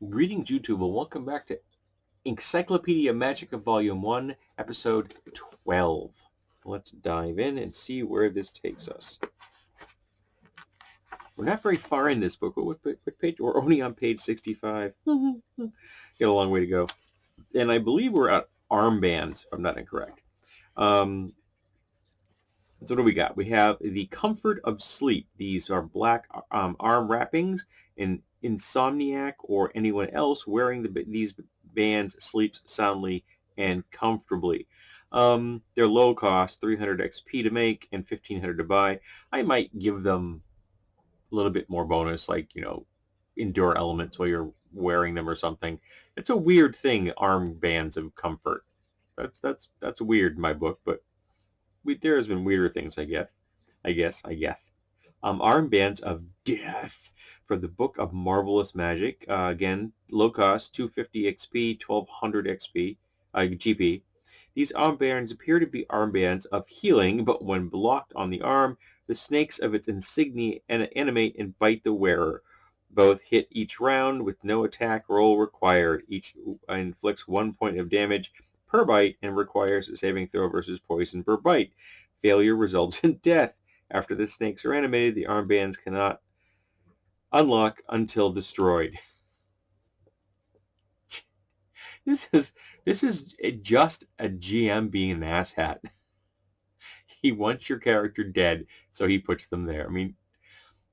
Greetings, YouTube, and welcome back to Encyclopedia Magica Volume 1, Episode 12. Let's dive in and see where this takes us. We're not very far in this book, but what page? We're only on page 65. Got a long way to go. And I believe we're at Armbands, if I'm not incorrect. So what do we got? We have the Comfort of Sleep. These are black arm wrappings, and insomniac or anyone else wearing these bands sleeps soundly and comfortably. They're low cost, 300 XP to make and 1500 to buy. I might give them a little bit more bonus, like, endure elements while you're wearing them or something. It's a weird thing, armbands of comfort. That's weird in my book, but there has been weirder things, I guess. Armbands of Death for the Book of Marvelous Magic. Again, low cost, 250 XP, 1200 XP, GP. These armbands appear to be armbands of healing, but when blocked on the arm, the snakes of its insignia animate and bite the wearer. Both hit each round with no attack roll required. Each inflicts 1 point of damage per bite and requires a saving throw versus poison per bite. Failure results in death. After the snakes are animated, the armbands cannot unlock until destroyed. This is just a GM being an asshat. He wants your character dead, so he puts them there. I mean,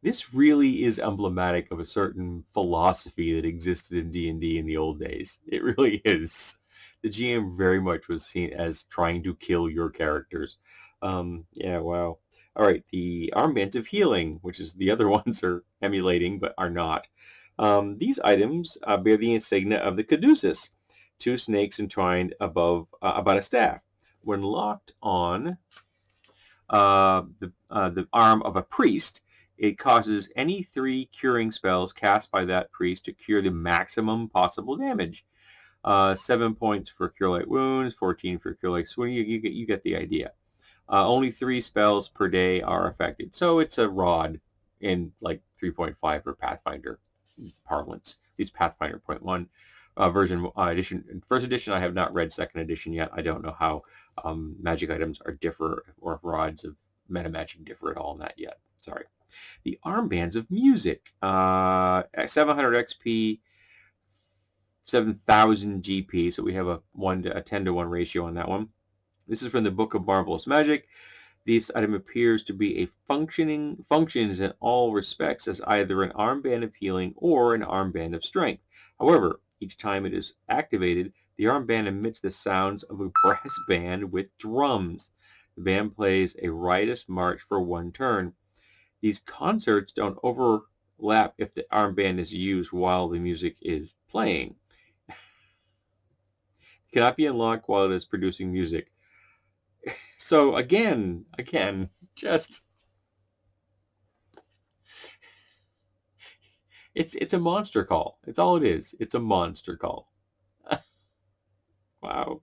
this really is emblematic of a certain philosophy that existed in D&D in the old days. It really is. The GM very much was seen as trying to kill your characters. Yeah, wow. All right, the Armbands of Healing, which is the other ones are emulating but are not. These items bear the insignia of the caduceus, two snakes entwined above about a staff. When locked on the arm of a priest, it causes any 3 curing spells cast by that priest to cure the maximum possible damage. 7 points for Cure Light Wounds, 14 for Cure Light Swing. You get the idea. Only 3 spells per day are affected. So it's a rod in like 3.5 for Pathfinder parlance. It's Pathfinder 0.1 version edition. First edition, I have not read second edition yet. I don't know how magic items are differ, or if rods of meta magic differ at all in that yet. Sorry. The Armbands of Music, 700 XP, 7,000 GP. So we have a 10 to 1 ratio on that one. This is from the Book of Marvelous Magic. This item appears to be functions in all respects as either an armband of healing or an armband of strength. However, each time it is activated, the armband emits the sounds of a brass band with drums. The band plays a riotous march for 1 turn. These concerts don't overlap if the armband is used while the music is playing. It cannot be unlocked while it is producing music. So again, just it's a monster call. It's all it is. It's a monster call. Wow.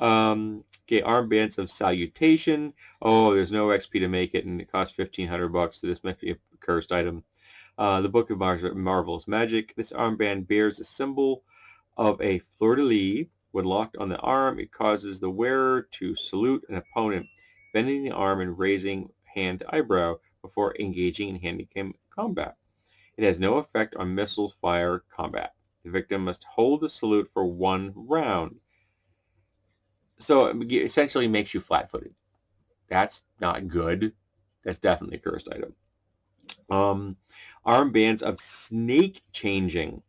Okay, Armbands of Salutation. Oh, there's no XP to make it, and it costs $1,500, so this might be a cursed item. The Book of Marvelous Magic. This armband bears a symbol of a fleur-de-lis. When locked on the arm, it causes the wearer to salute an opponent, bending the arm and raising hand to eyebrow before engaging in hand-to-hand combat. It has no effect on missile fire combat. The victim must hold the salute for 1 round. So it essentially makes you flat-footed. That's not good. That's definitely a cursed item. Armbands of Snake Changing.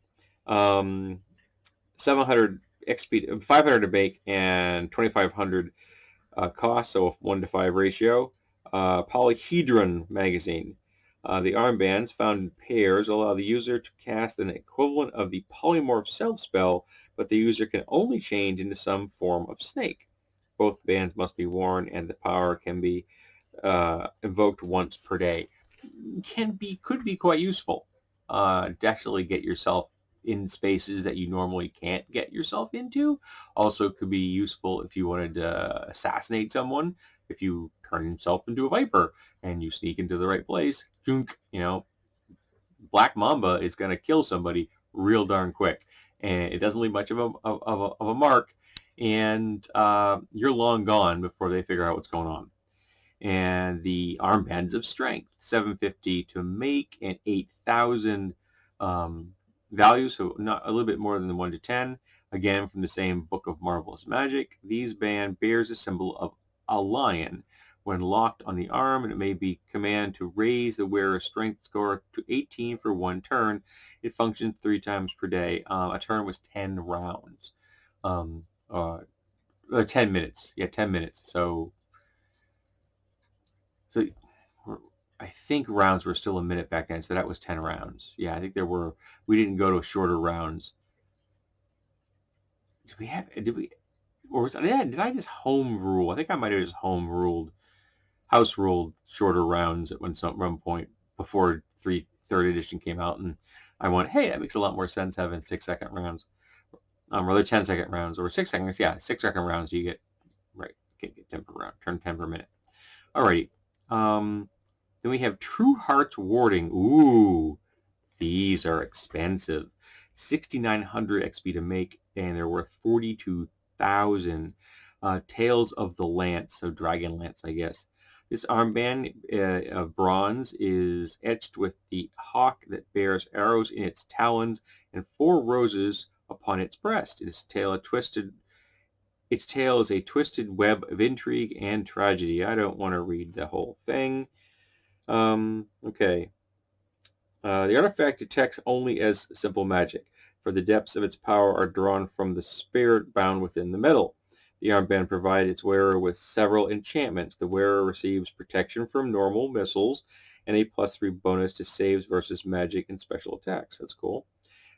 700 XP, 500 to make, and 2,500 cost, so a 1 to 5 ratio. Polyhedron magazine. The armbands found in pairs allow the user to cast an equivalent of the polymorph self spell, but the user can only change into some form of snake. Both bands must be worn, and the power can be invoked once per day. Could be quite useful. Definitely get yourself in spaces that you normally can't get yourself into. Also could be useful if you wanted to assassinate someone. If you turn yourself into a viper and you sneak into the right place, Black Mamba is going to kill somebody real darn quick, and it doesn't leave much of a mark, and you're long gone before they figure out what's going on. And the Armbands of Strength, 750 to make, and 8,000 value, so not a little bit more than the 1 to 10. Again, from the same Book of Marvelous Magic. These band bears a symbol of a lion when locked on the arm, and it may be command to raise the wearer's strength score to 18 for 1 turn. It functions 3 times per day. A turn was 10 rounds. 10 minutes. Yeah, 10 minutes. So I think rounds were still a minute back then, so that was 10 rounds. Yeah, I think we didn't go to shorter rounds. Did I just home rule? I think I might have just house ruled shorter rounds at one point before third edition came out, and I went, hey, that makes a lot more sense having 6-second rounds, rather 10-second rounds, or 6 seconds. Yeah, 6-second rounds you get, right, can't get 10 per round, turn 10 per minute. Alrighty. Then we have True Heart's Warding. Ooh, these are expensive. 6,900 XP to make, and they're worth 42,000. Tales of the Lance, so Dragon Lance, I guess. This armband of bronze is etched with the hawk that bears arrows in its talons and 4 roses upon its breast. Its tail is a twisted web of intrigue and tragedy. I don't want to read the whole thing. Okay. The artifact detects only as simple magic, for the depths of its power are drawn from the spirit bound within the metal. The armband provides its wearer with several enchantments. The wearer receives protection from normal missiles and a +3 bonus to saves versus magic and special attacks. That's cool.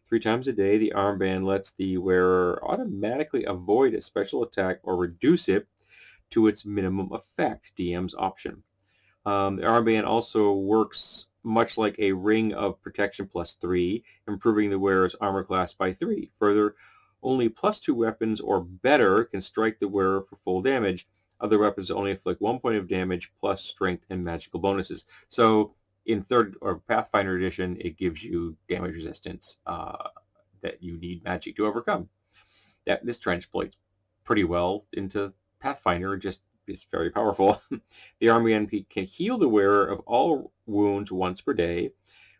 3 times a day, the armband lets the wearer automatically avoid a special attack or reduce it to its minimum effect, DM's option. The armband also works much like a ring of protection +3, improving the wearer's armor class by 3. Further, only +2 weapons or better can strike the wearer for full damage. Other weapons only inflict 1 point of damage plus strength and magical bonuses. So in 3rd or Pathfinder edition, it gives you damage resistance that you need magic to overcome. This translates pretty well into Pathfinder, just it's very powerful. The armband can heal the wearer of all wounds once per day.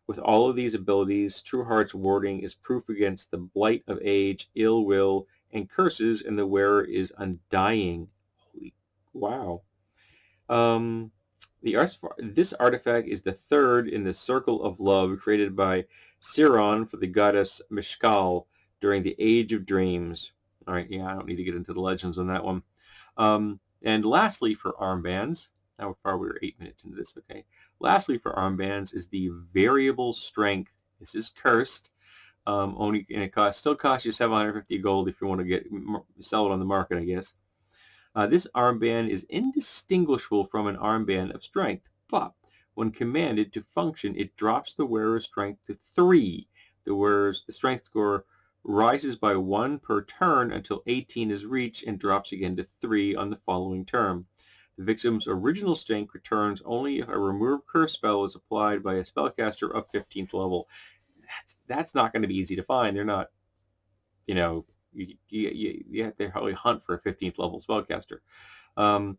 With all of these abilities, True Heart's Warding is proof against the blight of age, ill will, and curses, and the wearer is undying. Holy wow. This artifact is the 3rd in the Circle of Love created by Siron for the goddess Mishkal during the Age of Dreams. All right, yeah, I don't need to get into the legends on that one. And lastly, for armbands, how far we were 8 minutes into this, okay. Lastly, for armbands is the Variable Strength. This is cursed. And it still costs you 750 gold if you want to sell it on the market, I guess. This armband is indistinguishable from an armband of strength, but when commanded to function, it drops the wearer's strength to 3. The strength score rises by 1 per turn until 18 is reached and drops again to 3 on the following term. The victim's original strength returns only if a remove curse spell is applied by a spellcaster of 15th level. That's not going to be easy to find. They're not, you have to probably hunt for a 15th level spellcaster. Of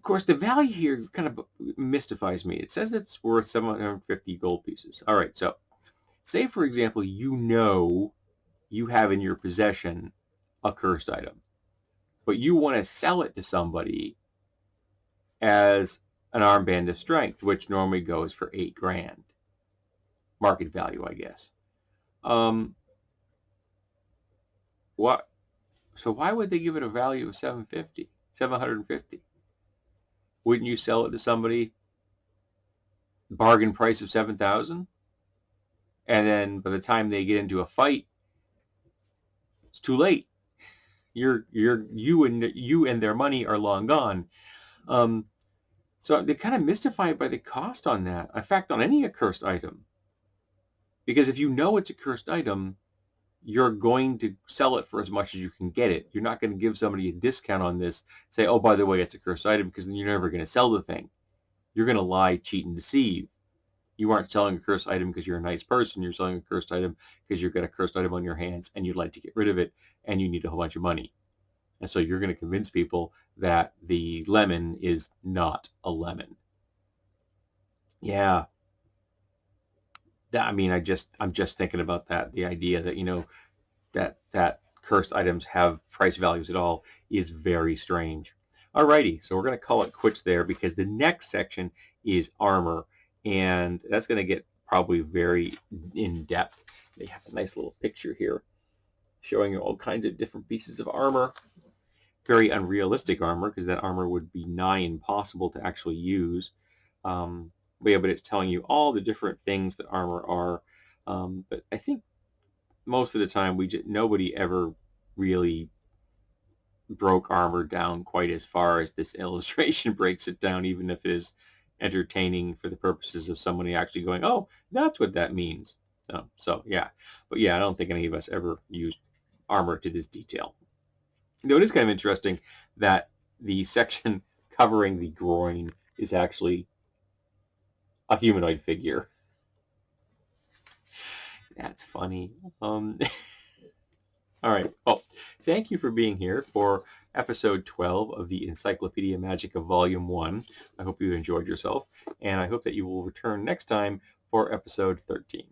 course, the value here kind of mystifies me. It says it's worth 750 gold pieces. All right, so say, for example, you have in your possession a cursed item, but you want to sell it to somebody as an armband of strength, which normally goes for 8 grand. Market value, I guess. So why would they give it a value of 750? Wouldn't you sell it to somebody, bargain price of 7,000? And then by the time they get into a fight, it's too late. You and their money are long gone. So they're kind of mystified by the cost on that. In fact, on any accursed item, because if you know it's a cursed item, you're going to sell it for as much as you can get it. You're not going to give somebody a discount on this. Say, oh, by the way, it's a cursed item, because then you're never going to sell the thing. You're going to lie, cheat, and deceive. You aren't selling a cursed item because you're a nice person. You're selling a cursed item because you've got a cursed item on your hands and you'd like to get rid of it and you need a whole bunch of money. And so you're going to convince people that the lemon is not a lemon. Yeah. I mean, I'm just thinking about that. The idea that, that cursed items have price values at all is very strange. Alrighty, so we're going to call it quits there because the next section is armor, and that's going to get probably very in-depth. They have a nice little picture here showing you all kinds of different pieces of armor. Very unrealistic armor because that armor would be nigh impossible to actually use. But it's telling you all the different things that armor are. But I think most of the time nobody ever really broke armor down quite as far as this illustration breaks it down, even if it is entertaining for the purposes of somebody actually going, oh, that's what that means. So yeah, but yeah, I don't think any of us ever used armor to this detail. Though it is kind of interesting that the section covering the groin is actually a humanoid figure. That's funny. All right. Oh, thank you for being here for episode 12 of the Encyclopedia Magica Volume 1. I hope you enjoyed yourself, and I hope that you will return next time for episode 13.